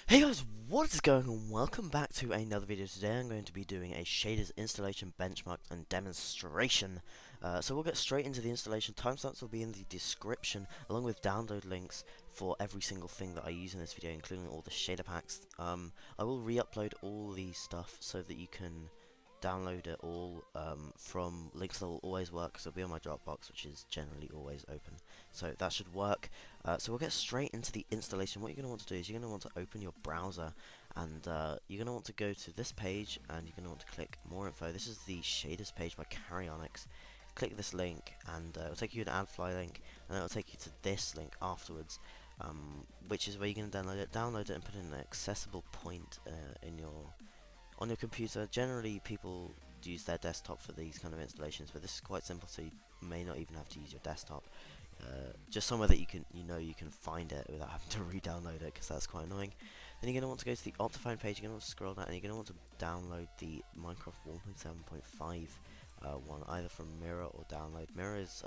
Hey guys, what is going on? Welcome back to another video. Today I'm going to be doing a shaders installation, benchmark and demonstration. So we'll get straight into the installation. Timestamps will be in the description along with download links for every single thing that I use in this video, including all the shader packs. I will re-upload all the stuff so that you can download it all from links that will always work, because it'll be on my Dropbox, which is generally always open, so that should work. So we'll get straight into the installation. What you're going to want to do is you're going to want to open your browser, and you're going to want to go to this page, and you're going to want to click more info. This is the shaders page by Karyonix. Click this link, and it'll take you to an AdFly link, and then it'll take you to this link afterwards, which is where you're going to download it and put it in an accessible point on your computer. Generally, people use their desktop for these kind of installations, but this is quite simple, so you may not even have to use your desktop. Just somewhere that you can find it without having to re-download it, because that's quite annoying. Then you're going to want to go to the Optifine page. You're going to want to scroll down, and you're going to want to download the Minecraft 1.7.5 one, either from Mirror or Download. Mirror is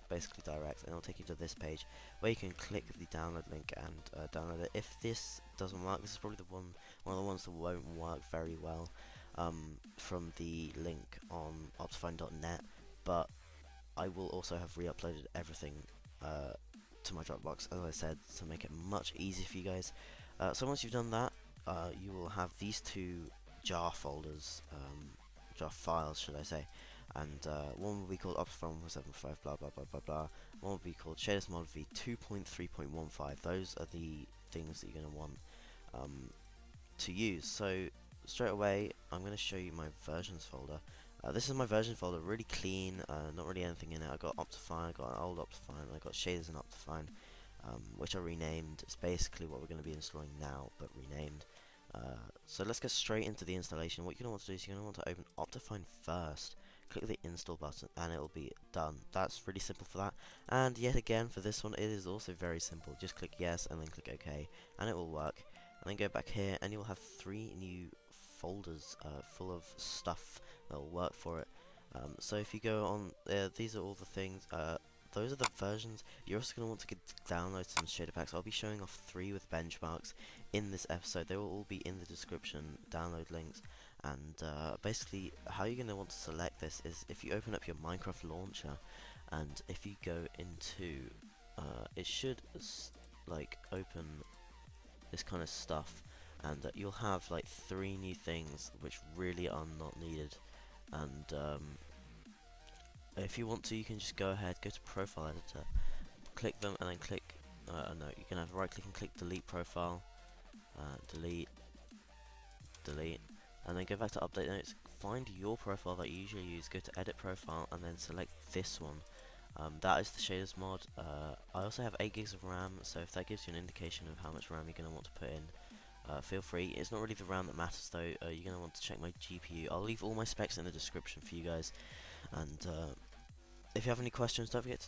basically direct, and it'll take you to this page where you can click the download link and download it. If this doesn't work, this is probably one of the ones that won't work very well from the link on optifine.net, but I will also have re-uploaded everything to my Dropbox, as I said, to make it much easier for you guys. So once you've done that, you will have these two jar folders, jar files should I say, and one will be called Optifine 1.7.5 blah blah blah blah blah. One will be called Shaders Mod V 2.3.15. Those are the things that you're going to want to use. So straight away, I'm going to show you my versions folder. This is my version folder, really clean, not really anything in it. I got Optifine, I got an old Optifine, I got shaders in Optifine, which I renamed. It's basically what we're going to be installing now, but renamed. So let's get straight into the installation. What you're going to want to do is you're going to want to open Optifine first, click the install button, and it'll be done. That's really simple for that. And yet again, for this one, it is also very simple. Just click yes and then click OK, and it will work. And then go back here, and you'll have 3 new folders full of stuff that will work for it. So if you go on, these are all the things. Those are the versions. You're also going to want to download some shader packs. I'll be showing off 3 with benchmarks in this episode. They will all be in the description, download links. And basically, how you're going to want to select this is if you open up your Minecraft launcher, and if you go into, it should like open this kind of stuff, and you'll have like 3 new things which really are not needed. And if you want to, you can just go ahead, go to Profile Editor, click them, and then click. No, you can have right click and click Delete Profile, delete, and then go back to Update Notes. Find your profile that you usually use. Go to Edit Profile, and then select this one. That is the shaders mod. I also have 8 gigs of RAM, so if that gives you an indication of how much RAM you're going to want to put in, feel free. It's not really the RAM that matters though. You're going to want to check my GPU. I'll leave all my specs in the description for you guys. And if you have any questions, don't forget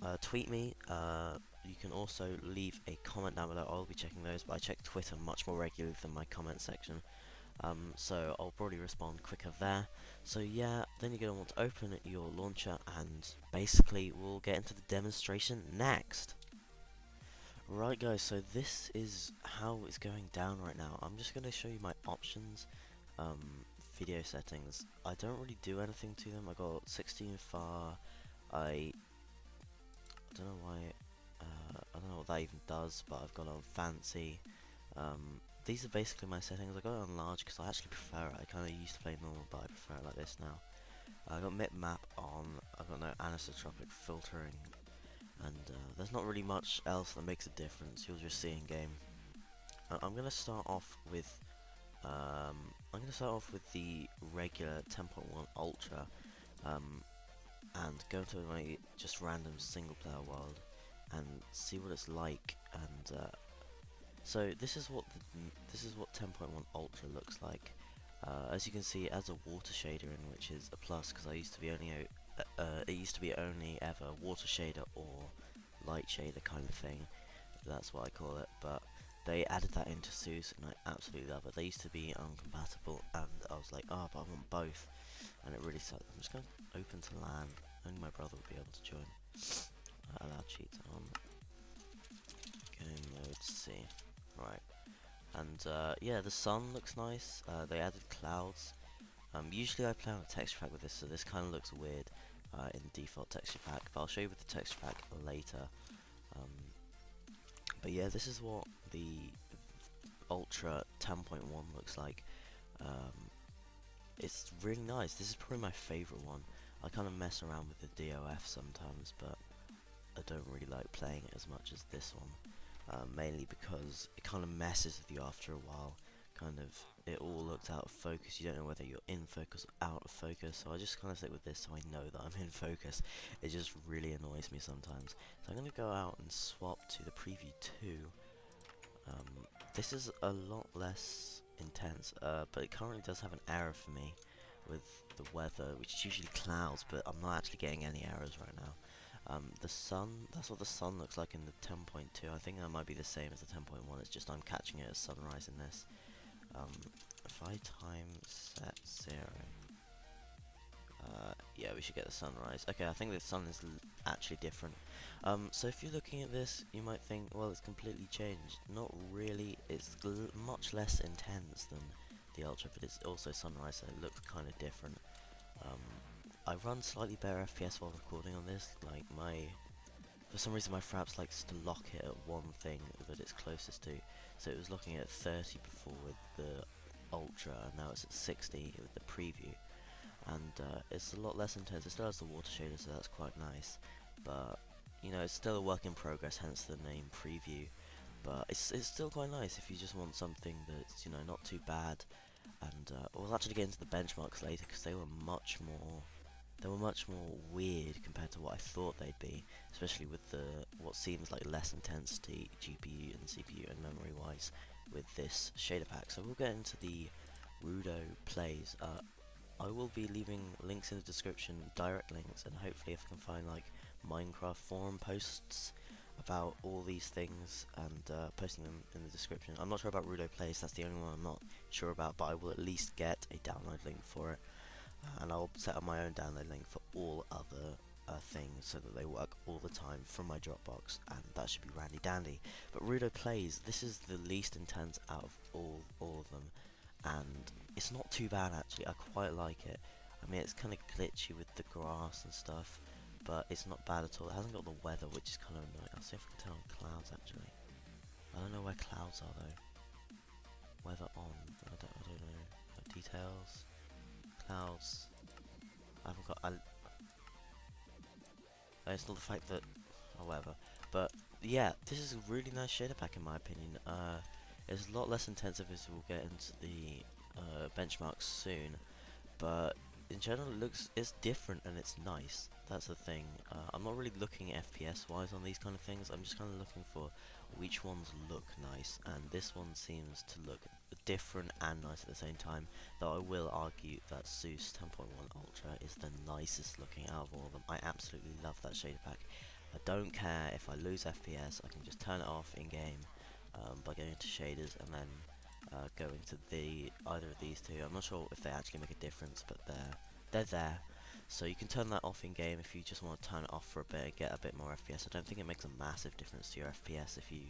to tweet me. You can also leave a comment down below. I'll be checking those, but I check Twitter much more regularly than my comment section. So I'll probably respond quicker there. So yeah, then you're going to want to open your launcher, and basically we'll get into the demonstration next. Right guys, so this is how it's going down right now. I'm just going to show you my options, video settings. I don't really do anything to them. I got 16 far. I don't know why, I don't know what that even does, but I've got on fancy. These are basically my settings. I got it on large because I actually prefer it. I kind of used to play normal, but I prefer it like this now. I got mip map on. I've got no anisotropic filtering, and there's not really much else that makes a difference. You'll just see in game. I'm gonna start off with the regular 10.1 Ultra, and go to my just random single player world and see what it's like. And so this is what 10.1 Ultra looks like. As you can see, it has a water shader in, which is a plus, because I used to be only it used to be only ever water shader or light shader kind of thing. That's what I call it. But they added that into SEUS, and I absolutely love it. They used to be uncompatible, and I was like, oh, but I want both, and it really sucked. I'm just going to open to LAN. Only my brother would be able to join. Allow cheats on. Game mode C. Right. And yeah, the sun looks nice. They added clouds. Usually I play on a texture pack with this, so this kind of looks weird in the default texture pack, but I'll show you with the texture pack later. But yeah, this is what the Ultra 10.1 looks like. It's really nice. This is probably my favourite one. I kind of mess around with the DOF sometimes, but I don't really like playing it as much as this one. Mainly because it kind of messes with you after a while. It all looks out of focus. You don't know whether you're in focus or out of focus. So I just kind of stick with this so I know that I'm in focus. It just really annoys me sometimes. So I'm going to go out and swap to the Preview 2. This is a lot less intense, but it currently does have an error for me with the weather, which is usually clouds, but I'm not actually getting any errors right now. The sun, that's what the sun looks like in the 10.2. I think that might be the same as the 10.1, it's just I'm catching it as sunrise in this. If I time set 0, yeah, we should get the sunrise. Okay, I think the sun is actually different. So if you're looking at this, you might think, well, it's completely changed. Not really, it's much less intense than the Ultra, but it's also sunrise, so it looks kind of different. I run slightly better FPS while recording on this, like for some reason my Fraps likes to lock it at one thing that it's closest to, so it was looking at 30 before with the Ultra, and now it's at 60 with the Preview, and it's a lot less intense. It still has the water shader, so that's quite nice, but you know, it's still a work in progress, hence the name Preview, but it's still quite nice if you just want something that's, you know, not too bad. And we'll actually get into the benchmarks later, because they were much more weird compared to what I thought they'd be, especially with the what seems like less intensity GPU and CPU and memory wise with this shader pack. So we'll get into the RudoPlays. I will be leaving links in the description, direct links, and hopefully if I can find like Minecraft forum posts about all these things and posting them in the description. I'm not sure about RudoPlays, that's the only one I'm not sure about, but I will at least get a download link for it. And I'll set up my own download link for all other things so that they work all the time from my Dropbox, and that should be randy dandy. But RudoPlays, this is the least intense out of all of them, and it's not too bad actually. I quite like it. I mean, it's kind of glitchy with the grass and stuff, but it's not bad at all. It hasn't got the weather, which is kind of annoying. I'll see if I can turn on clouds actually. I don't know where clouds are though. Weather on. I don't know. Details. Clouds. I haven't got. It's not the fact that. Oh, whatever. But yeah, this is a really nice shader pack in my opinion. It's a lot less intensive as we'll get into the benchmarks soon, but in general it's different and it's nice. That's the thing. I'm not really looking at FPS wise on these kind of things. I'm just kind of looking for which ones look nice, and this one seems to look different and nice at the same time, though I will argue that SEUS 10.1 Ultra is the nicest looking out of all of them. I absolutely love that shader pack. I don't care if I lose FPS, I can just turn it off in game by going into shaders and then go into either of these two. I'm not sure if they actually make a difference, but they're there. So you can turn that off in game if you just want to turn it off for a bit and get a bit more FPS. I don't think it makes a massive difference to your FPS if you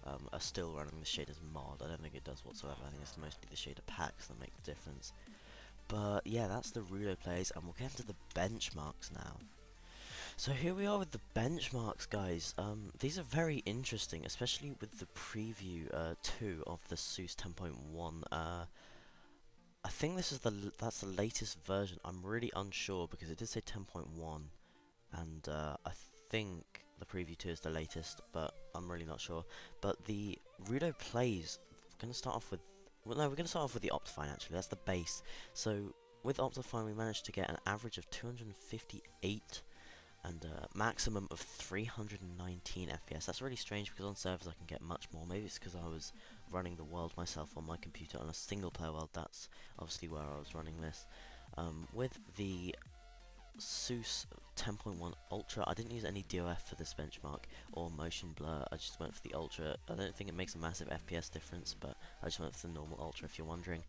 are still running the shaders mod. I don't think it does whatsoever. I think it's mostly the shader packs that make the difference. But yeah, that's the RudoPlays, and we'll get into the benchmarks now. So here we are with the benchmarks, guys. These are very interesting, especially with the preview 2 of the SEUS 10.1. I think this is that's the latest version. I'm really unsure because it did say 10.1, and I think the preview 2 is the latest, but I'm really not sure. But the RudoPlays, we're going to start off with. Well, no, we're going to start off with the Optifine actually. That's the base. So with Optifine, we managed to get an average of 258 and a maximum of 319 FPS. That's really strange because on servers I can get much more. Maybe it's because I was running the world myself on my computer on a single player world. That's obviously where I was running this. With the SEUS 10.1 Ultra, I didn't use any DOF for this benchmark or motion blur. I just went for the Ultra. I don't think it makes a massive FPS difference, but I just went for the normal Ultra if you're wondering.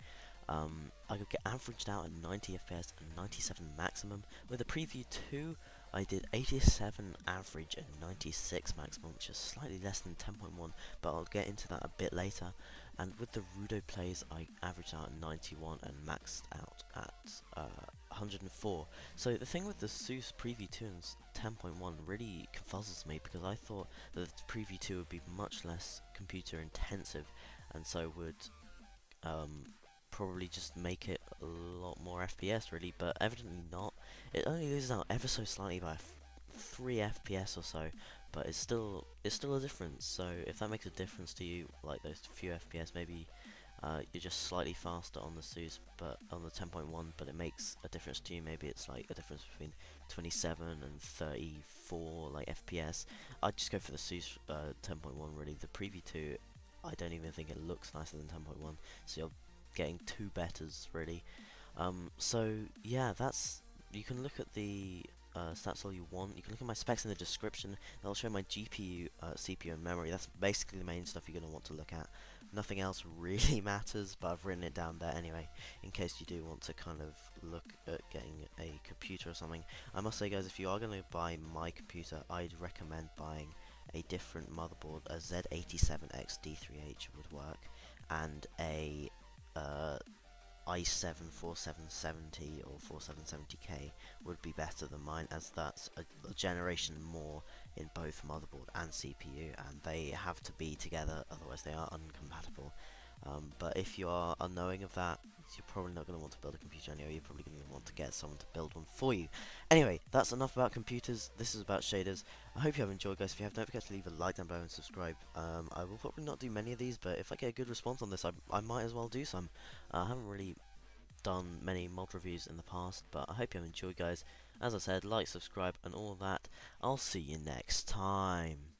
I could get averaged out at 90 FPS and 97 maximum. With the preview 2, I did 87 average and 96 maximum, which is slightly less than 10.1, but I'll get into that a bit later. And with the RudoPlays, I averaged out at 91 and maxed out at 104. So the thing with the SEUS Preview 2 and 10.1 really confuzzles me, because I thought that the Preview 2 would be much less computer intensive, and so would probably just make it a lot more FPS really, but evidently not. It only loses out ever so slightly by 3 FPS or so, but it's still a difference. So if that makes a difference to you, like those few FPS, maybe you're just slightly faster on the SEUS, but on the 10.1, but it makes a difference to you. Maybe it's like a difference between 27 and 34 like FPS. I'd just go for the SEUS 10.1 really. The Preview 2, I don't even think it looks nicer than 10.1, so you're getting two betters really. So yeah, you can look at the stats all you want. You can look at my specs in the description. That'll show my GPU, CPU, and memory. That's basically the main stuff you're going to want to look at. Nothing else really matters, but I've written it down there anyway, in case you do want to kind of look at getting a computer or something. I must say, guys, if you are going to buy my computer, I'd recommend buying a different motherboard. A Z87X D3H would work, and a i7 4770 or 4770K would be better than mine, as that's a generation more in both motherboard and CPU, and they have to be together, otherwise they are uncompatible. But if you are unknowing of that, you're probably not going to want to build a computer anyway. You're probably going to want to get someone to build one for you. Anyway, that's enough about computers. This is about shaders. I hope you have enjoyed, guys. If you have, don't forget to leave a like down below and subscribe. I will probably not do many of these, but if I get a good response on this, I might as well do some. I haven't really done many mod reviews in the past, but I hope you have enjoyed, guys. As I said, like, subscribe, and all that. I'll see you next time.